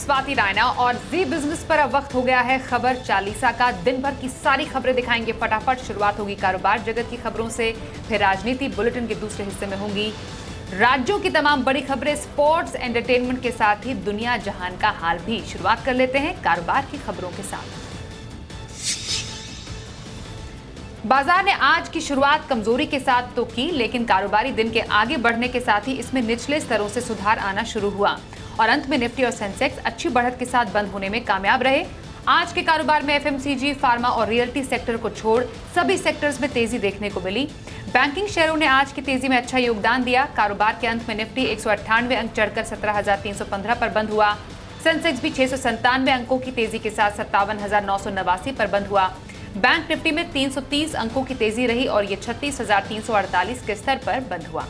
स्वाति रायना और जी बिजनेस पर अब वक्त हो गया है खबर चालीसा का। दिन भर की सारी खबरें दिखाएंगे फटाफट। शुरुआत होगी कारोबार जगत की खबरों से, फिर राजनीति बुलेटिन के दूसरे हिस्से में होंगी राज्यों की तमाम बड़ी खबरें, स्पोर्ट्स, एंटरटेनमेंट के साथ ही दुनिया जहान का हाल भी। शुरुआत कर लेते हैं कारोबार की खबरों के साथ। बाजार ने आज की शुरुआत कमजोरी के साथ तो की, लेकिन कारोबारी दिन के आगे बढ़ने के साथ ही इसमें निचले स्तरों से सुधार आना शुरू हुआ और अंत में निफ्टी और सेंसेक्स अच्छी बढ़त के साथ बंद होने में कामयाब रहे। आज के कारोबार में एफएमसीजी, फार्मा और रियल्टी सेक्टर को छोड़ सभी सेक्टर्स में तेजी देखने को मिली। बैंकिंग शेयरों ने आज की तेजी में अच्छा योगदान दिया। कारोबार के अंत में निफ्टी 198 अंक चढ़कर 17,315 पर बंद हुआ। सेंसेक्स भी 697 अंकों की तेजी के साथ 57,989 पर बंद हुआ। बैंक निफ्टी में 330 अंकों की तेजी रही और ये 36,348 के स्तर पर बंद हुआ।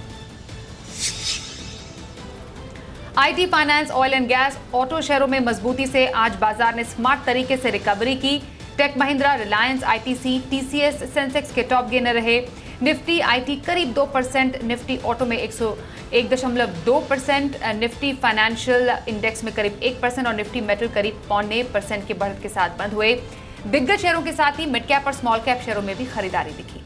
IT, finance, oil and gas, auto शेयरों में मजबूती से आज बाजार ने स्मार्ट तरीके से रिकवरी की। Tech Mahindra, Reliance, ITC, TCS Sensex के टॉप गेनर रहे। निफ्टी आईटी करीब 2%, निफ्टी ऑटो में 101.2%, निफ्टी फाइनेंशियल इंडेक्स में करीब 1% और निफ्टी मेटल करीब 0.5% की बढ़त के साथ बंद हुए। दिग्गज शेयरों के साथ ही मिड कैप और स्मॉल कैप शेयरों में भी खरीदारी दिखी।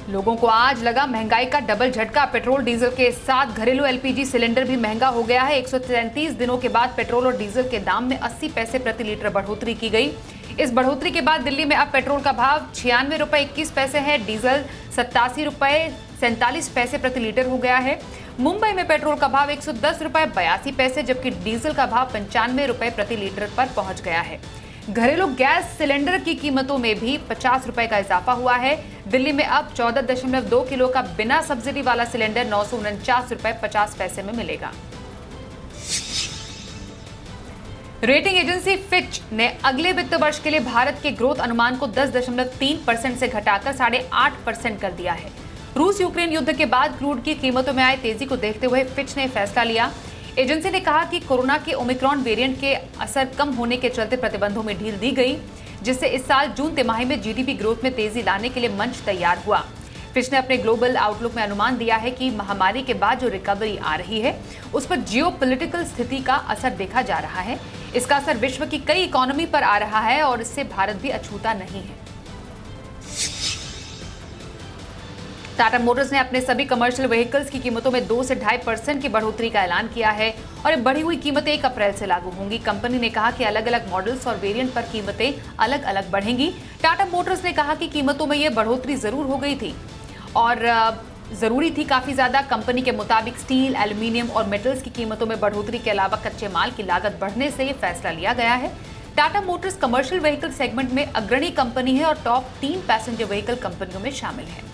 लोगों को आज लगा महंगाई का डबल झटका। पेट्रोल डीजल के साथ घरेलू एलपीजी सिलेंडर भी महंगा हो गया है। 133 दिनों के बाद पेट्रोल और डीजल के दाम में 80 पैसे प्रति लीटर बढ़ोतरी की गई। इस बढ़ोतरी के बाद दिल्ली में अब पेट्रोल का भाव 96 रुपए 21 पैसे है, डीजल 87 रुपए 47 पैसे प्रति लीटर हो गया है। मुंबई में पेट्रोल का भाव 110 रुपए 82 पैसे जबकि डीजल का भाव 95 रुपए प्रति लीटर पर पहुंच गया है। घरेलू गैस सिलेंडर की कीमतों में भी 50 रुपए का इजाफा हुआ है। दिल्ली में अब 14.2 किलो का बिना सब्सिडी वाला सिलेंडर 949 रुपए 50 पैसे में मिलेगा। रेटिंग एजेंसी फिच ने अगले वित्त वर्ष के लिए भारत के ग्रोथ अनुमान को 10.3% से घटाकर 8.5% कर दिया है। रूस यूक्रेन युद्ध के बाद क्रूड की कीमतों में आए तेजी को देखते हुए फिच ने फैसला लिया। एजेंसी ने कहा कि कोरोना के ओमिक्रॉन वेरिएंट के असर कम होने के चलते प्रतिबंधों में ढील दी गई, जिससे इस साल जून तिमाही में जीडीपी ग्रोथ में तेजी लाने के लिए मंच तैयार हुआ। फिच ने अपने ग्लोबल आउटलुक में अनुमान दिया है कि महामारी के बाद जो रिकवरी आ रही है उस पर जियोपॉलिटिकल स्थिति का असर देखा जा रहा है। इसका असर विश्व की कई इकोनॉमी पर आ रहा है और इससे भारत भी अछूता नहीं है। टाटा मोटर्स ने अपने सभी कमर्शियल व्हीकल्स की कीमतों में 2 से 2.5% की बढ़ोतरी का ऐलान किया है और ये बढ़ी हुई कीमतें 1 अप्रैल से लागू होंगी। कंपनी ने कहा कि अलग अलग मॉडल्स और वेरिएंट पर कीमतें अलग अलग बढ़ेंगी। टाटा मोटर्स ने कहा कि कीमतों में ये बढ़ोतरी जरूर हो गई थी और जरूरी थी काफी ज्यादा। कंपनी के मुताबिक स्टील, एल्यूमिनियम और मेटल्स की कीमतों में बढ़ोतरी के अलावा कच्चे माल की लागत बढ़ने से ये फैसला लिया गया है। Tata Motors commercial vehicle segment में अग्रणी कंपनी है और टॉप 3 पैसेंजर व्हीकल कंपनियों में शामिल है।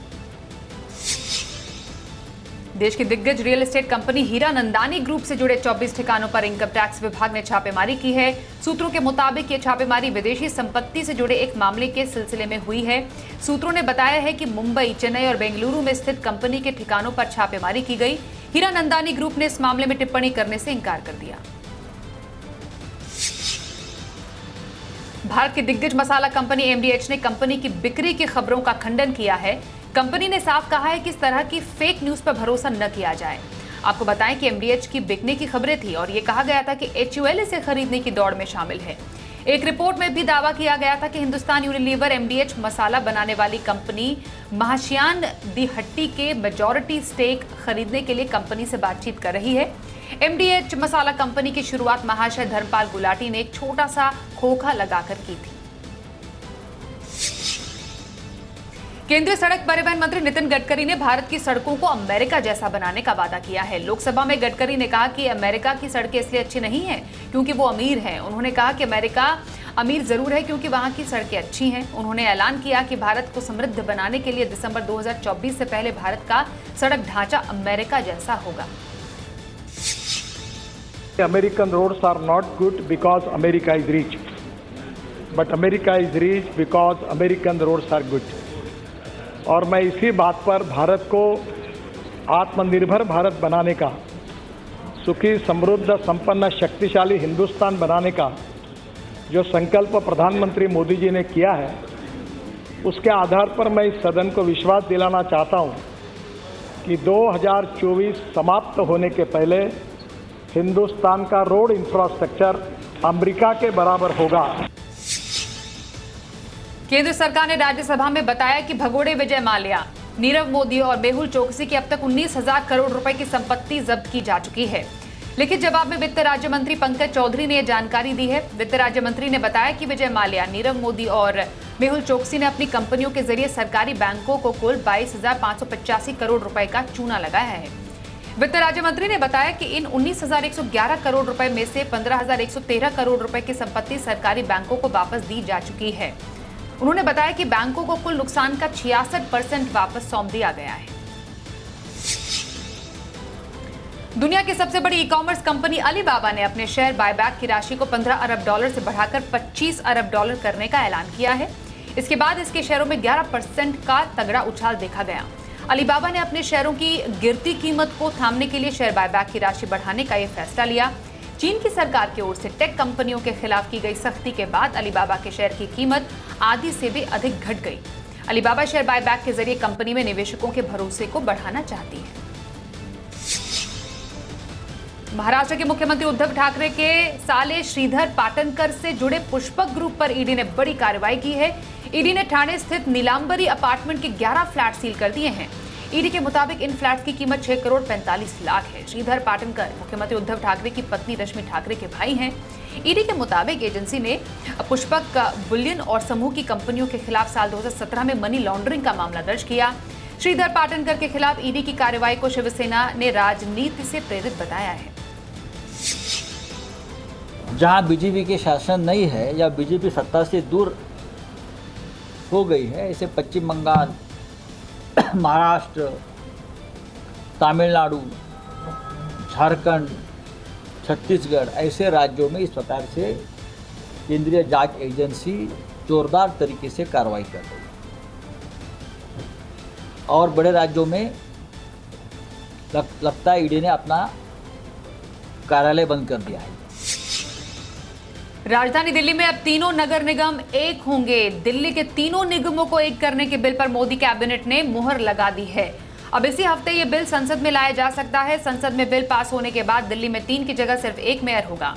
देश की दिग्गज real estate company Hiranandani group से जुड़े 24 ठिकानों पर इनकम टैक्स विभाग ने छापेमारी की है। सूत्रों के मुताबिक ये छापेमारी विदेशी संपत्ति से जुड़े एक मामले के सिलसिले में हुई है। सूत्रों ने बताया है कि मुंबई, चेन्नई और बेंगलुरु में स्थित कंपनी के ठिकानों पर छापेमारी की गई। हीरानंदानी ग्रुप ने इस मामले में टिप्पणी करने से इंकार कर दिया। भारत की दिग्गज मसाला कंपनी एमडीएच ने कंपनी की बिक्री की खबरों का खंडन किया है। कंपनी ने साफ कहा है कि इस तरह की फेक न्यूज पर भरोसा न किया जाए। आपको बताएं कि एमडीएच की बिकने की खबरें थी और ये कहा गया था कि एचयूएल इसे खरीदने की दौड़ में शामिल है। एक रिपोर्ट में भी दावा किया गया था कि हिंदुस्तान यूनिलीवर एमडीएच मसाला बनाने वाली कंपनी महाश्यान दी हट्टी के मेजॉरिटी स्टेक खरीदने के लिए कंपनी से बातचीत कर रही है। एमडीएच मसाला कंपनी की शुरुआत महाशय धर्मपाल गुलाटी ने एक छोटा सा खोखा लगाकर की थी। केंद्रीय सड़क परिवहन मंत्री नितिन गडकरी ने भारत की सड़कों को अमेरिका जैसा बनाने का वादा किया है। लोकसभा में गडकरी ने कहा कि अमेरिका की सड़कें इसलिए अच्छी नहीं हैं क्योंकि वो अमीर हैं। उन्होंने कहा कि अमेरिका अमीर जरूर है क्योंकि वहां की सड़कें अच्छी हैं। उन्होंने ऐलान किया कि भारत को समृद्ध बनाने के लिए दिसंबर 2024 से पहले भारत का सड़क ढांचा अमेरिका जैसा होगा। American roads are not good because America is rich, but America is rich because American roads are good. और मैं इसी बात पर भारत को आत्मनिर्भर भारत बनाने का, सुखी, समृद्ध, संपन्न, शक्तिशाली हिंदुस्तान बनाने का जो संकल्प प्रधानमंत्री मोदी जी ने किया है, उसके आधार पर मैं इस सदन को विश्वास दिलाना चाहता हूं कि 2024 समाप्त होने के पहले हिंदुस्तान का रोड इंफ्रास्ट्रक्चर अमेरिका के बराबर होगा। केंद्र सरकार ने राज्यसभा में बताया कि भगोड़े विजय माल्या, नीरव मोदी और मेहुल चोकसी की अब तक 19,000 करोड़ रुपए की संपत्ति जब्त की जा चुकी है। लिखित जवाब में वित्त राज्य मंत्री पंकज चौधरी ने यह जानकारी दी है। वित्त राज्य मंत्री ने बताया कि विजय माल्या, नीरव मोदी और मेहुल चोकसी ने अपनी कंपनियों के जरिए सरकारी बैंकों को कुल 22,585 करोड़ रुपए का चूना लगाया है। वित्त राज्य मंत्री ने बताया कि इन 19,111 करोड़ रुपए में से 15,113 करोड़ रुपए की संपत्ति सरकारी बैंकों को वापस दी जा चुकी है। उन्होंने बताया कि बैंकों को कुल नुकसान का 66% वापस सौंप दिया गया है। दुनिया की सबसे बड़ी ई-कॉमर्स कंपनी अलीबाबा ने अपने शेयर बायबैक की राशि को $15 अरब से बढ़ाकर $25 अरब करने का ऐलान किया है। इसके बाद इसके शेयरों में 11% का तगड़ा उछाल देखा गया। अलीबाबा ने अपने शेयरों की गिरती कीमत को थामने के लिए शेयर बायबैक की राशि बढ़ाने का यह फैसला लिया। चीन की सरकार की ओर से टेक कंपनियों के खिलाफ की गई सख्ती के बाद अलीबाबा के शेयर की कीमत आधी से भी अधिक घट गई। अलीबाबा शेयर बायबैक के जरिए कंपनी में निवेशकों के भरोसे को बढ़ाना चाहती है। महाराष्ट्र के मुख्यमंत्री उद्धव ठाकरे के साले श्रीधर पाटनकर से जुड़े पुष्पक ग्रुप पर ईडी ने बड़ी कार्रवाई की है। ईडी ने ठाणे स्थित नीलांबरी अपार्टमेंट के 11 फ्लैट सील कर दिए हैं। ईडी के मुताबिक इन फ्लैट्स की कीमत 6 करोड़ 45 लाख है। श्रीधर पाटनकर मुख्यमंत्री उद्धव ठाकरे की पत्नी रश्मि ठाकरे के भाई हैं। ईडी के मुताबिक एजेंसी ने पुष्पक बुलियन और समूह की कंपनियों के खिलाफ साल 2017 में मनी लॉन्ड्रिंग का मामला दर्ज किया। श्रीधर पाटनकर के खिलाफ ईडी की कार्रवाई को शिवसेना ने राजनीति से प्रेरित बताया है। जहां बीजेपी के शासन नहीं है या बीजेपी सत्ता से दूर हो गई है, ऐसे पश्चिम बंगाल, महाराष्ट्र, तमिलनाडु, झारखंड, छत्तीसगढ़, ऐसे राज्यों में इस प्रकार से केंद्रीय जांच एजेंसी जोरदार तरीके से कार्रवाई कर रही है। और बड़े राज्यों में लगता है ईडी ने अपना कार्यालय बंद कर दिया है। राजधानी दिल्ली में अब तीनों नगर निगम एक होंगे। दिल्ली के तीनों निगमों को एक करने के बिल पर मोदी कैबिनेट ने मुहर लगा दी है। अब इसी हफ्ते ये बिल संसद में लाया जा सकता है। संसद में बिल पास होने के बाद दिल्ली में 3 की जगह सिर्फ 1 मेयर होगा।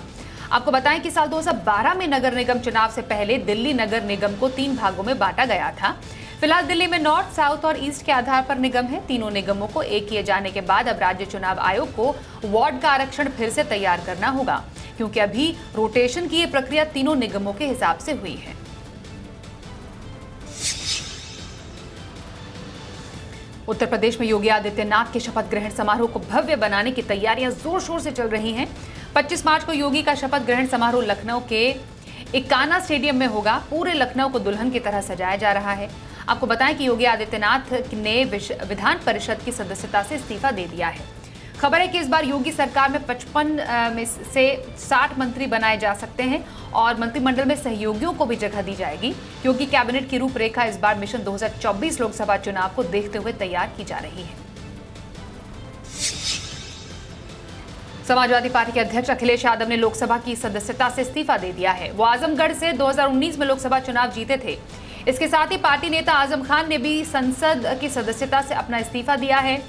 आपको बताएं कि साल 2012 में नगर निगम चुनाव से पहले दिल्ली नगर निगम को 3 भागों में बांटा गया था। फिलहाल दिल्ली में नॉर्थ, साउथ और ईस्ट के आधार पर निगम है। तीनों निगमों को एक किए जाने के बाद अब राज्य चुनाव आयोग को वार्ड का आरक्षण फिर से तैयार करना होगा, क्योंकि अभी रोटेशन की ये प्रक्रिया तीनों निगमों के हिसाब से हुई है। उत्तर प्रदेश में योगी आदित्यनाथ के शपथ ग्रहण समारोह को भव्य बनाने की तैयारियां जोर शोर से चल रही हैं। 25 मार्च को योगी का शपथ ग्रहण समारोह लखनऊ के इकाना स्टेडियम में होगा। पूरे लखनऊ को दुल्हन की तरह सजाया जा रहा है। आपको बताएं कि योगी आदित्यनाथ ने विधान परिषद की सदस्यता से इस्तीफा दे दिया है। खबर है कि इस बार योगी सरकार में 55 में से 60 मंत्री बनाए जा सकते हैं और मंत्रिमंडल में सहयोगियों को भी जगह दी जाएगी, क्योंकि कैबिनेट की रूपरेखा इस बार मिशन 2024 लोकसभा चुनाव को देखते हुए तैयार की जा रही है। समाजवादी पार्टी के अध्यक्ष अखिलेश यादव ने लोकसभा की सदस्यता से इस्तीफा दे दिया है। वो आजमगढ़ से 2019 में लोकसभा चुनाव जीते थे। इसके साथ ही पार्टी नेता आजम खान ने भी संसद की सदस्यता से अपना इस्तीफा दिया है।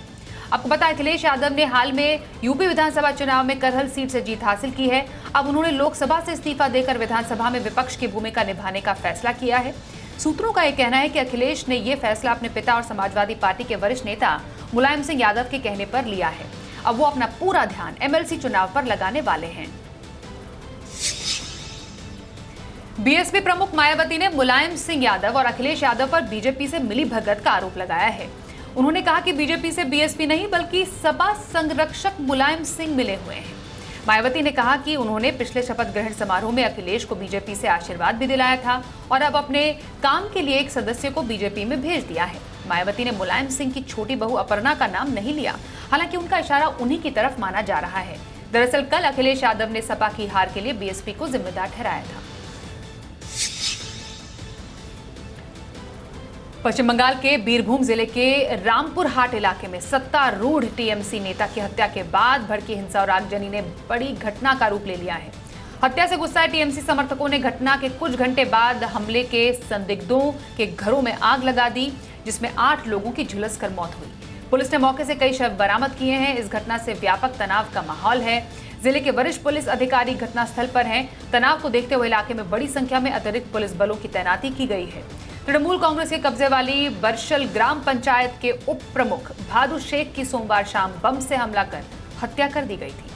आपको पता है अखिलेश यादव ने हाल में यूपी विधानसभा चुनाव में करहल सीट से जीत हासिल की है। अब उन्होंने लोकसभा से इस्तीफा देकर विधानसभा में विपक्ष की भूमिका निभाने का फैसला किया है। सूत्रों का यह कहना है कि अखिलेश ने यह फैसला अपने पिता और समाजवादी पार्टी के वरिष्ठ नेता मुलायम सिंह यादव के कहने पर लिया है। अब वो अपना पूरा ध्यान एमएलसी चुनाव पर लगाने वाले हैं। बीएसपी प्रमुख मायावती ने मुलायम सिंह यादव और अखिलेश यादव पर बीजेपी से मिलीभगत का आरोप लगाया है। उन्होंने कहा कि बीजेपी से बीएसपी नहीं बल्कि सपा संरक्षक मुलायम सिंह मिले हुए हैं। मायावती ने कहा कि उन्होंने पिछले शपथ ग्रहण समारोह में अखिलेश को बीजेपी से आशीर्वाद भी दिलाया था और अब अपने काम के लिए एक सदस्य को बीजेपी में भेज दिया है। मायावती ने मुलायम सिंह की छोटी बहू अपर्णा का नाम नहीं लिया, हालांकि उनका इशारा उन्हीं की तरफ माना जा रहा है। दरअसल कल अखिलेश यादव ने सपा की हार के लिए बीएसपी को जिम्मेदार ठहराया था। पश्चिम बंगाल के बीरभूम जिले के रामपुर हाट इलाके में सत्तारूढ़ टीएमसी नेता की हत्या के बाद भड़की हिंसा और आगजनी ने बड़ी घटना का रूप ले लिया है। हत्या से गुस्साए टीएमसी समर्थकों ने घटना के कुछ घंटे बाद हमले के संदिग्धों के घरों में आग लगा दी, जिसमें 8 लोगों की झुलस कर मौत हुई। पुलिस ने मौके से कई शव बरामद किए हैं। इस घटना से व्यापक तनाव का माहौल है। जिले के वरिष्ठ पुलिस अधिकारी घटनास्थल पर हैं। तनाव को देखते हुए इलाके में बड़ी संख्या में अतिरिक्त पुलिस बलों की तैनाती की गई है। तृणमूल कांग्रेस के कब्जे वाली बरशल ग्राम पंचायत के उप प्रमुख भादु शेख की सोमवार शाम बम से हमला कर हत्या कर दी गई थी।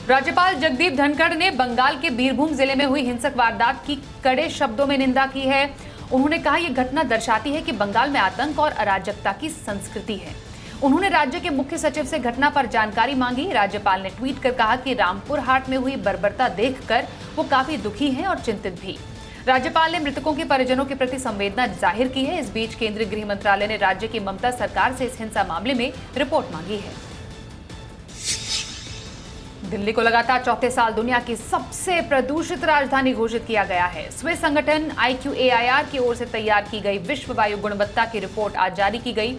राज्यपाल जगदीप धनखड़ ने बंगाल के बीरभूम जिले में हुई हिंसक वारदात की कड़े शब्दों में निंदा की है। उन्होंने कहा यह घटना दर्शाती है कि बंगाल में आतंक और अराजकता की संस्कृति है। उन्होंने राज्य के मुख्य सचिव से घटना पर जानकारी मांगी। राज्यपाल ने ट्वीट कर कहा कि रामपुर हाट में हुई बर्बरता देखकर वो काफी दुखी हैं और चिंतित भी। राज्यपाल ने मृतकों के परिजनों के प्रति संवेदना जाहिर की है। इस बीच केंद्रीय गृह मंत्रालय ने राज्य की ममता सरकार से इस हिंसा मामले में रिपोर्ट मांगी है। दिल्ली को लगातार चौथे साल दुनिया की सबसे प्रदूषित राजधानी घोषित किया गया है। स्विस संगठन IQAIR की ओर से तैयार की गई विश्व वायु गुणवत्ता की रिपोर्ट आज जारी की गई।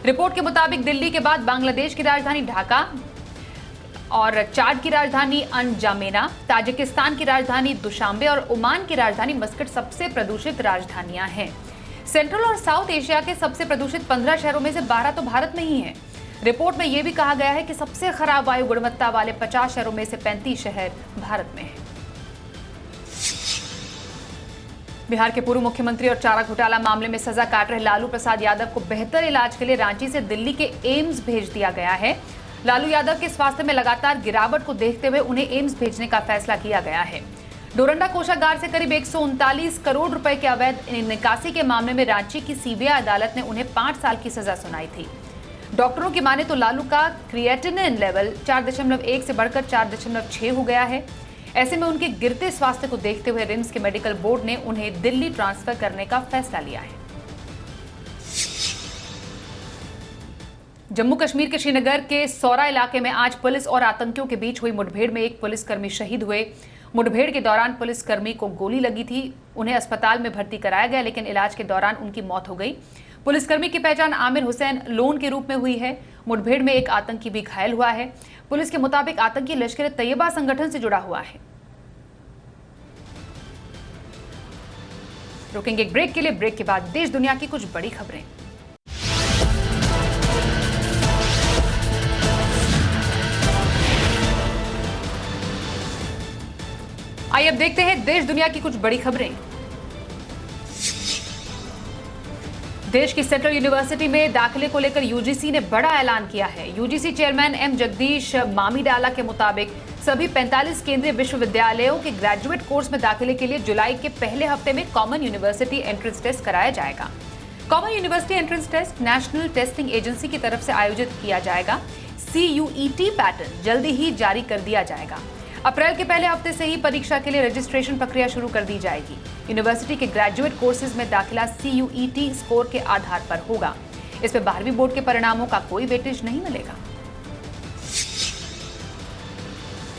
रिपोर्ट के मुताबिक दिल्ली के बाद बांग्लादेश की राजधानी ढाका और चाड की राजधानी अनजामेना, ताजिकिस्तान की राजधानी दुशांबे और ओमान की राजधानी मस्कट सबसे प्रदूषित राजधानियां हैं। सेंट्रल और साउथ एशिया के सबसे प्रदूषित 15 शहरों में से 12 तो भारत में ही हैं। रिपोर्ट में यह भी कहा गया है कि सबसे खराब वायु गुणवत्ता वाले 50 शहरों में से 35 शहर भारत में हैं। बिहार के पूर्व मुख्यमंत्री और चारा घोटाला मामले में सजा काट रहे लालू प्रसाद यादव को बेहतर इलाज के लिए रांची से दिल्ली के एम्स भेज दिया गया है। लालू यादव के स्वास्थ्य में लगातार गिरावट को देखते हुए उन्हें एम्स भेजने का फैसला किया गया है। डोरंडा कोषागार से करीब 139 करोड़ रुपए के अवैध निकासी के मामले में रांची की सीबीआई अदालत ने उन्हें 5 साल की सजा सुनाई थी। डॉक्टरों की माने तो लालू का क्रिएटिनिन लेवल 4.1 से बढ़कर 4.6 हो गया है। ऐसे में उनके गिरते स्वास्थ्य को देखते हुए रिम्स के मेडिकल बोर्ड ने उन्हें दिल्ली ट्रांसफर करने का फैसला लिया है। जम्मू कश्मीर के श्रीनगर के सौरा इलाके में आज पुलिस और आतंकियों के बीच हुई मुठभेड़ में एक पुलिसकर्मी शहीद हुए। मुठभेड़ के दौरान पुलिसकर्मी को गोली लगी थी। उन्हें अस्पताल में भर्ती कराया गया, लेकिन इलाज के दौरान उनकी मौत हो गई। पुलिसकर्मी की पहचान आमिर हुसैन लोन के रूप में हुई है। मुठभेड़ में एक आतंकी भी घायल हुआ है। पुलिस के मुताबिक आतंकी लश्कर तैयबा संगठन से जुड़ा हुआ है। रुकेंगे एक ब्रेक के लिए। ब्रेक के बाद देश दुनिया की कुछ बड़ी खबरें। आइए अब देखते हैं देश दुनिया की कुछ बड़ी खबरें। देश की सेंट्रल यूनिवर्सिटी में दाखिले को लेकर यूजीसी ने बड़ा ऐलान किया है। यूजीसी चेयरमैन एम जगदीश मामीडाला के मुताबिक सभी 45 केंद्रीय विश्वविद्यालयों के ग्रेजुएट कोर्स में दाखिले के लिए जुलाई के पहले हफ्ते में कॉमन यूनिवर्सिटी एंट्रेंस टेस्ट कराया जाएगा। Common university entrance test national testing agency की तरफ से आयोजित किया जाएगा। CUET पैटर्न जल्दी ही जारी कर दिया जाएगा। अप्रैल के पहले हफ्ते से ही परीक्षा के लिए रजिस्ट्रेशन प्रक्रिया शुरू कर दी जाएगी। यूनिवर्सिटी के ग्रेजुएट कोर्सेज में दाखिला CUET स्कोर के आधार पर होगा। इसमें 12वीं बोर्ड के परिणामों का कोई वेटेज नहीं मिलेगा।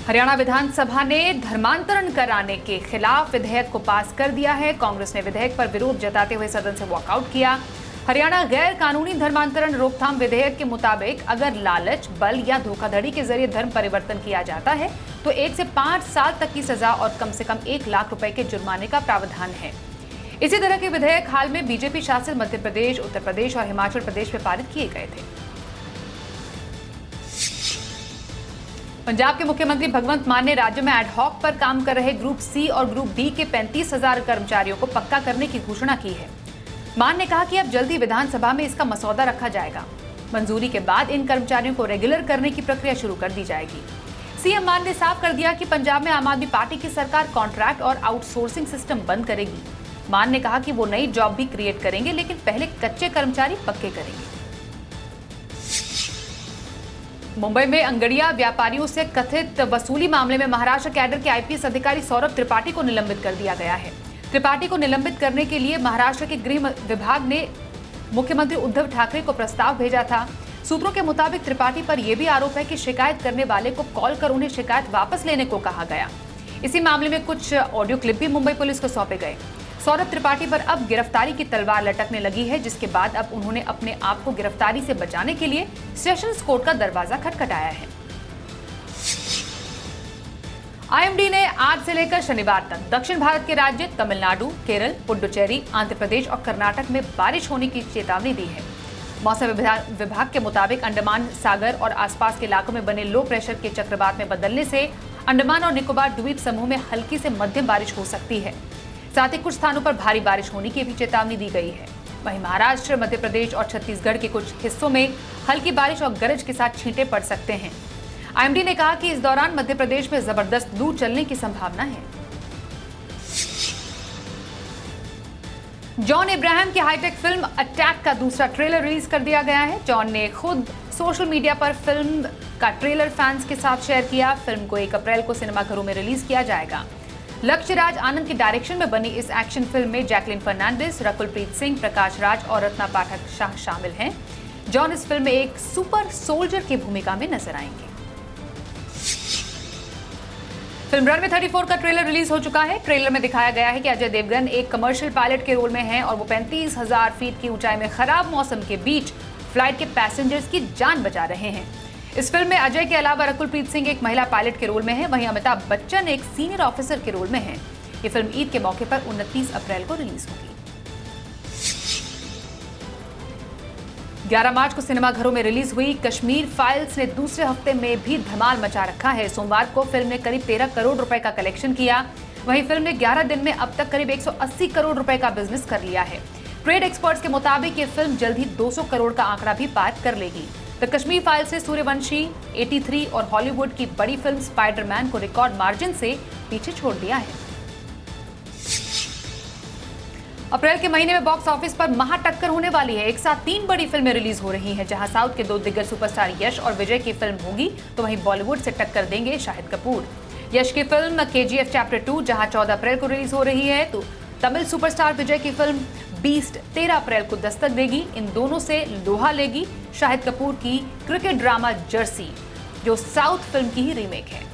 हरियाणा विधानसभा ने धर्मांतरण कराने के खिलाफ विधेयक को पास कर दिया है। कांग्रेस ने विधेयक पर विरोध जताते हुए सदन से वॉकआउट किया। हरियाणा गैर कानूनी धर्मांतरण रोकथाम विधेयक के मुताबिक अगर लालच, बल या धोखाधड़ी के जरिए धर्म परिवर्तन किया जाता है तो 1 से 5 साल तक की सजा और कम से कम 1 लाख रुपए के जुर्माने का प्रावधान है। इसी तरह के विधेयक हाल में बीजेपी शासित मध्य प्रदेश, उत्तर प्रदेश और हिमाचल प्रदेश में पारित किए गए थे। पंजाब के मुख्यमंत्री भगवंत मान ने राज्य में एडहॉक पर काम कर रहे ग्रुप C और ग्रुप D के 35,000 कर्मचारियों को पक्का करने की घोषणा की है। मान ने कहा कि अब जल्दी विधानसभा में इसका मसौदा रखा जाएगा। मंजूरी के बाद इन कर्मचारियों को रेगुलर करने की प्रक्रिया शुरू कर दी जाएगी। सीएम मान ने साफ कर दिया कि पंजाब में आम आदमी पार्टी की सरकार कॉन्ट्रैक्ट और आउटसोर्सिंग सिस्टम बंद करेगी। मान ने कहा कि वो नई जॉब भी क्रिएट करेंगे, लेकिन पहले कच्चे कर्मचारी पक्के करेंगे। मुंबई में अंगड़िया व्यापारियों से कथित वसूली मामले में महाराष्ट्र कैडर के IPS अधिकारी सौरभ त्रिपाठी को निलंबित कर दिया गया है। त्रिपाठी को निलंबित करने के लिए महाराष्ट्र के गृह विभाग ने मुख्यमंत्री उद्धव ठाकरे को प्रस्ताव भेजा था। सूत्रों के मुताबिक त्रिपाठी पर यह भी आरोप है कि शिकायत करने वाले को कॉल कर उन्हें शिकायत वापस लेने को कहा गया। इसी मामले में कुछ ऑडियो क्लिप भी मुंबई पुलिस को सौंपे गए। सौरभ त्रिपाठी पर अब गिरफ्तारी की तलवार लटकने लगी है, जिसके बाद अब उन्होंने अपने आप को गिरफ्तारी से बचाने के लिए सेशंस कोर्ट का दरवाजा खटखटाया है। IMD ने आज से लेकर शनिवार तक दक्षिण भारत के राज्य तमिलनाडु, केरल, पुडुचेरी, आंध्र प्रदेश और कर्नाटक में बारिश होने की चेतावनी दी है। मौसम विभाग के मुताबिक अंडमान सागर और आसपास के इलाकों में बने लो प्रेशर के चक्रवात में बदलने से अंडमान और निकोबार द्वीप समूह में हल्की से मध्यम बारिश हो सकती है। साथ ही कुछ स्थानों पर भारी बारिश होने की भी चेतावनी दी गई है। वहीं महाराष्ट्र, मध्य प्रदेश और छत्तीसगढ़ के कुछ हिस्सों में हल्की बारिश और गरज के साथ छींटे पड़ सकते हैं। आईएमडी ने कहा कि इस दौरान मध्य प्रदेश में जबरदस्त लू चलने की संभावना है। जॉन अब्राहम की हाईटेक फिल्म अटैक का दूसरा ट्रेलर रिलीज कर दिया गया है। जॉन ने खुद सोशल मीडिया पर फिल्म का ट्रेलर फैंस के साथ शेयर किया। फिल्म को 1 अप्रैल को सिनेमाघरों में रिलीज किया जाएगा। लक्ष्य राज आनंद के डायरेक्शन में बनी इस एक्शन फिल्म में जैकलिन फर्नांडिस, रकुलप्रीत सिंह, प्रकाश राज और रत्ना पाठक शाह शामिल हैं। जॉन इस फिल्म में एक सुपर सोल्जर की भूमिका में नजर आएंगे। फिल्म रनवे 34 का ट्रेलर रिलीज हो चुका है। ट्रेलर में दिखाया गया है कि अजय देवगन एक कमर्शियल पायलट के रोल में हैं और वो 35,000 फीट की ऊंचाई में खराब मौसम के बीच फ्लाइट के पैसेंजर्स की जान बचा रहे हैं। इस फिल्म में अजय के अलावा रकुलप्रीत सिंह एक महिला पायलट के रोल में है, वहीं अमिताभ बच्चन एक सीनियर ऑफिसर के रोल में हैं। ये फिल्म ईद के मौके पर 29 अप्रैल को रिलीज होगी। 11 मार्च को सिनेमाघरों में रिलीज हुई कश्मीर फाइल्स ने दूसरे हफ्ते में भी धमाल मचा रखा है। सोमवार को फिल्म ने करीब 13 करोड़ रुपए का कलेक्शन किया। वहीं फिल्म ने 11 दिन में अब तक करीब 180 करोड़ रुपए का बिजनेस कर लिया है। ट्रेड एक्सपर्ट्स के मुताबिक ये फिल्म जल्द ही 200 करोड़ का आंकड़ा भी पार कर लेगी। द कश्मीर फाइल्स ने सूर्यवंशी, 83 और हॉलीवुड की बड़ी फिल्म स्पाइडरमैन को रिकॉर्ड मार्जिन से पीछे छोड़ दिया है। अप्रैल के महीने में बॉक्स ऑफिस पर महाटक्कर होने वाली है। एक साथ 3 बड़ी फिल्में रिलीज हो रही हैं, जहां साउथ के 2 दिग्गज सुपरस्टार यश और विजय की फिल्म होगी, तो वहीं बॉलीवुड से टक्कर देंगे शाहिद कपूर। यश की फिल्म KGF चैप्टर 2 जहां 14 अप्रैल को रिलीज हो रही है, तो तमिल सुपरस्टार विजय की फिल्म बीस्ट 13 अप्रैल को दस्तक देगी। इन दोनों से लोहा लेगी शाहिद कपूर की क्रिकेट ड्रामा जर्सी, जो साउथ फिल्म की ही रीमेक है।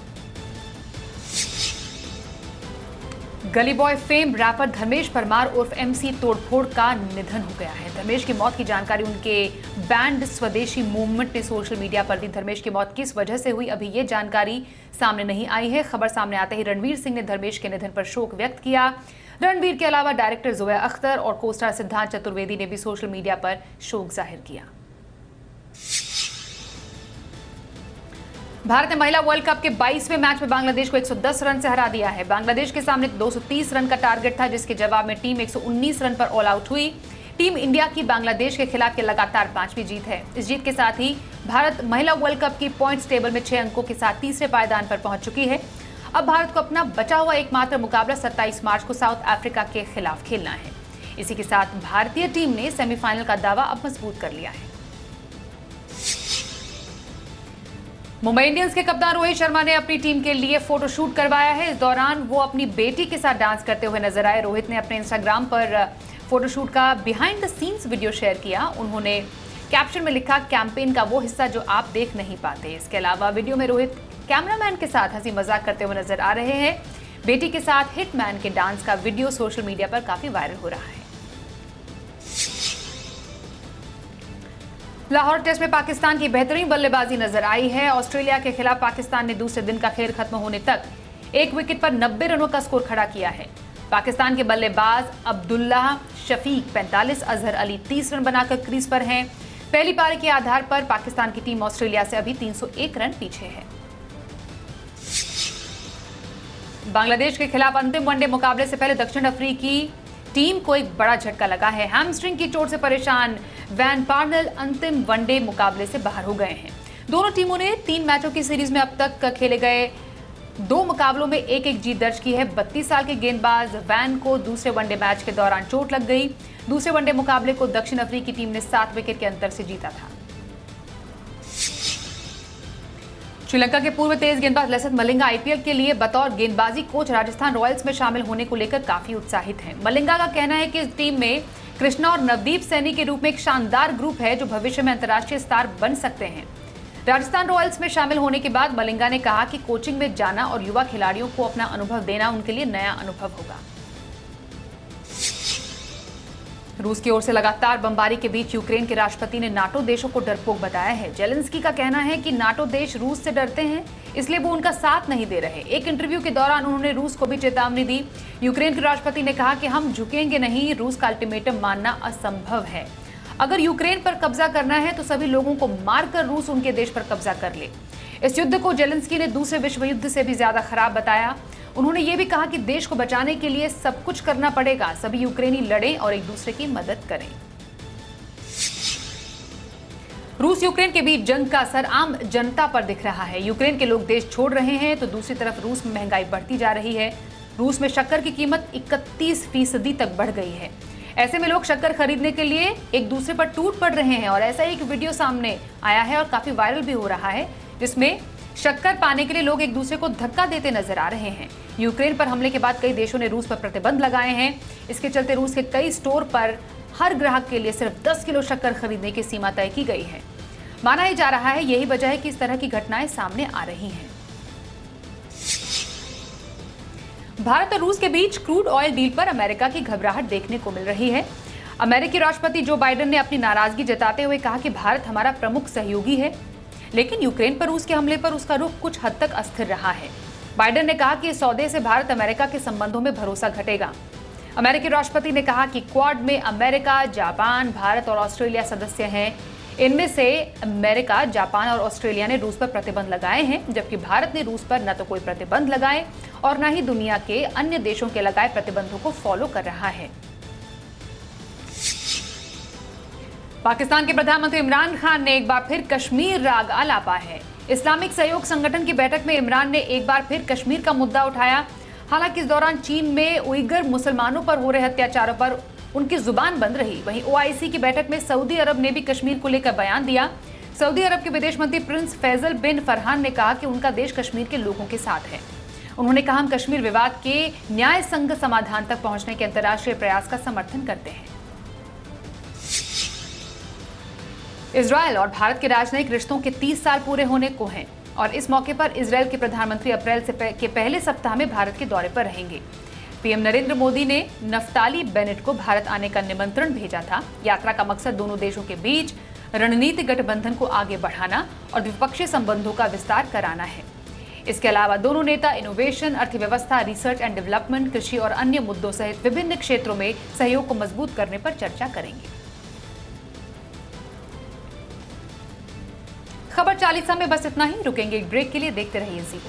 गली बॉय फेम रैपर धर्मेश परमार उर्फ MC तोड़फोड़ का निधन हो गया है। धर्मेश की मौत की जानकारी उनके बैंड स्वदेशी मूवमेंट ने सोशल मीडिया पर दी। धर्मेश की मौत किस वजह से हुई, अभी ये जानकारी सामने नहीं आई है। खबर सामने आते ही रणवीर सिंह ने धर्मेश के निधन पर शोक व्यक्त किया। रणवीर के अलावा डायरेक्टर जोया अख्तर और को-स्टार सिद्धांत चतुर्वेदी ने भी सोशल मीडिया पर शोक जाहिर किया। भारत ने महिला वर्ल्ड कप के 22वें मैच में बांग्लादेश को 110 रन से हरा दिया है। बांग्लादेश के सामने 230 रन का टारगेट था, जिसके जवाब में टीम 119 रन पर ऑल आउट हुई। टीम इंडिया की बांग्लादेश के खिलाफ ये लगातार 5वीं जीत है। इस जीत के साथ ही भारत महिला वर्ल्ड कप की पॉइंट्स टेबल में 6 अंकों के साथ तीसरे पायदान पर पहुंच चुकी है। अब भारत को अपना बचा हुआ एकमात्र मुकाबला 27 मार्च को साउथ अफ्रीका के खिलाफ खेलना है। इसी के साथ भारतीय टीम ने सेमीफाइनल का दावा अब मजबूत कर लिया है। मुंबई इंडियंस के कप्तान रोहित शर्मा ने अपनी टीम के लिए फोटोशूट करवाया है। इस दौरान वो अपनी बेटी के साथ डांस करते हुए नजर आए। रोहित ने अपने इंस्टाग्राम पर फोटोशूट का behind the scenes video share किया। उन्होंने कैप्शन में लिखा, कैंपेन का वो हिस्सा जो आप देख नहीं पाते। इसके अलावा वीडियो में रोहित कैमरामैन के साथ हंसी मजाक करते हुए नजर आ रहे हैं। बेटी के साथ हिटमैन के डांस का वीडियो सोशल मीडिया पर काफी वायरल हो रहा है। लाहौर टेस्ट में पाकिस्तान की बेहतरीन बल्लेबाजी नजर आई है। ऑस्ट्रेलिया के खिलाफ पाकिस्तान ने दूसरे दिन का खेल खत्म होने तक 1 विकेट पर 90 रनों का स्कोर खड़ा किया है। पाकिस्तान के बल्लेबाज अब्दुल्लाह शफीक 45, अजहर अली 30 रन बनाकर क्रीज पर हैं। पहली पारी के आधार पर पाकिस्तान की टीम ऑस्ट्रेलिया से अभी 301 रन पीछे है। बांग्लादेश के खिलाफ अंतिम वनडे मुकाबले से पहले दक्षिण अफ्रीकी टीम को एक बड़ा झटका लगा है। हैमस्ट्रिंग की चोट से परेशान वैन पार्नेल अंतिम वनडे मुकाबले से बाहर हो गए हैं। दोनों टीमों ने 3 मैचों की सीरीज में अब तक खेले गए 2 मुकाबलों में 1-1 जीत दर्ज की है। 32 साल के गेंदबाज वैन को दूसरे वनडे मैच के दौरान चोट लग गई। दूसरे वनडे मुकाबले को दक्षिण अफ्रीकी टीम ने 7 विकेट के अंतर से जीता था। श्रीलंका के पूर्व तेज गेंदबाज लसिथ मलिंगा IPL के लिए बतौर गेंदबाजी कोच राजस्थान रॉयल्स में शामिल होने को लेकर काफी उत्साहित हैं। मलिंगा का कहना है कि इस टीम में कृष्णा और नवदीप सैनी के रूप में एक शानदार ग्रुप है, जो भविष्य में अंतर्राष्ट्रीय स्टार बन सकते हैं। राजस्थान रॉयल्स में शामिल होने के बाद मलिंगा ने कहा कि कोचिंग में जाना और युवा खिलाड़ियों को अपना अनुभव देना उनके लिए नया अनुभव होगा। रूस की ओर से लगातार बमबारी के बीच यूक्रेन के राष्ट्रपति ने नाटो देशों को डरपोक बताया है। जेलेंस्की का कहना है कि नाटो देश रूस से डरते हैं, इसलिए वो उनका साथ नहीं दे रहे। एक इंटरव्यू के दौरान उन्होंने रूस को भी चेतावनी दी। यूक्रेन के राष्ट्रपति ने कहा कि हम झुकेंगे नहीं, रूस का अल्टीमेटम मानना असंभव है। अगर यूक्रेन पर कब्जा करना है तो सभी लोगों को मारकर रूस उनके देश पर कब्जा कर ले। इस युद्ध को जेलेंस्की ने दूसरे विश्व युद्ध से भी ज्यादा खराब बताया। उन्होंने ये भी कहा कि देश को बचाने के लिए सब कुछ करना पड़ेगा, सभी यूक्रेनी लड़ें और एक दूसरे की मदद करें। रूस यूक्रेन के बीच जंग का असर आम जनता पर दिख रहा है। यूक्रेन के लोग देश छोड़ रहे हैं तो दूसरी तरफ रूस में महंगाई बढ़ती जा रही है। रूस में शक्कर की कीमत 31% तक बढ़ गई है। ऐसे में लोग शक्कर खरीदने के लिए एक दूसरे पर टूट पड़ रहे हैं और ऐसा एक वीडियो सामने आया है और काफी वायरल भी हो रहा है, जिसमें शक्कर पाने के लिए लोग एक दूसरे को धक्का देते नजर आ रहे हैं। यूक्रेन पर हमले के बाद कई देशों ने रूस पर प्रतिबंध लगाए हैं। इसके चलते रूस के कई स्टोर पर हर ग्राहक के लिए सिर्फ 10 किलो शक्कर खरीदने की सीमा तय की गई है। माना ही जा रहा है यही वजह है कि इस तरह की घटनाएं सामने आ रही हैं। भारत और रूस के बीच क्रूड ऑयल डील पर अमेरिका की घबराहट देखने को मिल रही है। अमेरिकी राष्ट्रपति जो बाइडेन ने अपनी नाराजगी जताते हुए कहा कि भारत हमारा प्रमुख सहयोगी है, लेकिन यूक्रेन पर रूस के हमले पर उसका रुख कुछ हद तक अस्थिर रहा है। बाइडेन ने कहा कि इस सौदे से भारत अमेरिका के संबंधों में भरोसा घटेगा। अमेरिकी राष्ट्रपति ने कहा कि क्वाड में अमेरिका, जापान, भारत और ऑस्ट्रेलिया सदस्य हैं। इनमें से अमेरिका, जापान और ऑस्ट्रेलिया ने रूस पर प्रतिबंध लगाए हैं, जबकि भारत ने रूस पर न तो कोई प्रतिबंध लगाए और न ही दुनिया के अन्य देशों के लगाए प्रतिबंधों को फॉलो कर रहा है। पाकिस्तान के प्रधानमंत्री इमरान खान ने एक बार फिर कश्मीर राग आलापा है। इस्लामिक सहयोग संगठन की बैठक में इमरान ने एक बार फिर कश्मीर का मुद्दा उठाया। हालांकि इस दौरान चीन में उइगर मुसलमानों पर हो रहे अत्याचारों पर उनकी जुबान बंद रही। वहीं ओआईसी की बैठक में सऊदी अरब ने भी कश्मीर को लेकर बयान दिया। सऊदी अरब के विदेश मंत्री प्रिंस फैजल बिन फरहान ने कहा कि उनका देश कश्मीर के लोगों के साथ है। उन्होंने कहा, हम कश्मीर विवाद के न्याय संग समाधान तक पहुंचने के अंतर्राष्ट्रीय प्रयास का समर्थन करते हैं। इजरायल और भारत के राजनयिक रिश्तों के 30 साल पूरे होने को हैं और इस मौके पर इजरायल के प्रधानमंत्री अप्रैल के पहले सप्ताह में भारत के दौरे पर रहेंगे। पीएम नरेंद्र मोदी ने नफ्ताली बेनेट को भारत आने का निमंत्रण भेजा था। यात्रा का मकसद दोनों देशों के बीच रणनीतिक गठबंधन को आगे बढ़ाना और द्विपक्षीय संबंधों का विस्तार कराना है। इसके अलावा दोनों नेता इनोवेशन, अर्थव्यवस्था, रिसर्च एंड डेवलपमेंट, कृषि और अन्य मुद्दों सहित विभिन्न क्षेत्रों में सहयोग को मजबूत करने पर चर्चा करेंगे। खबर 40 में बस इतना ही। रुकेंगे एक ब्रेक के लिए, देखते रहिए जी।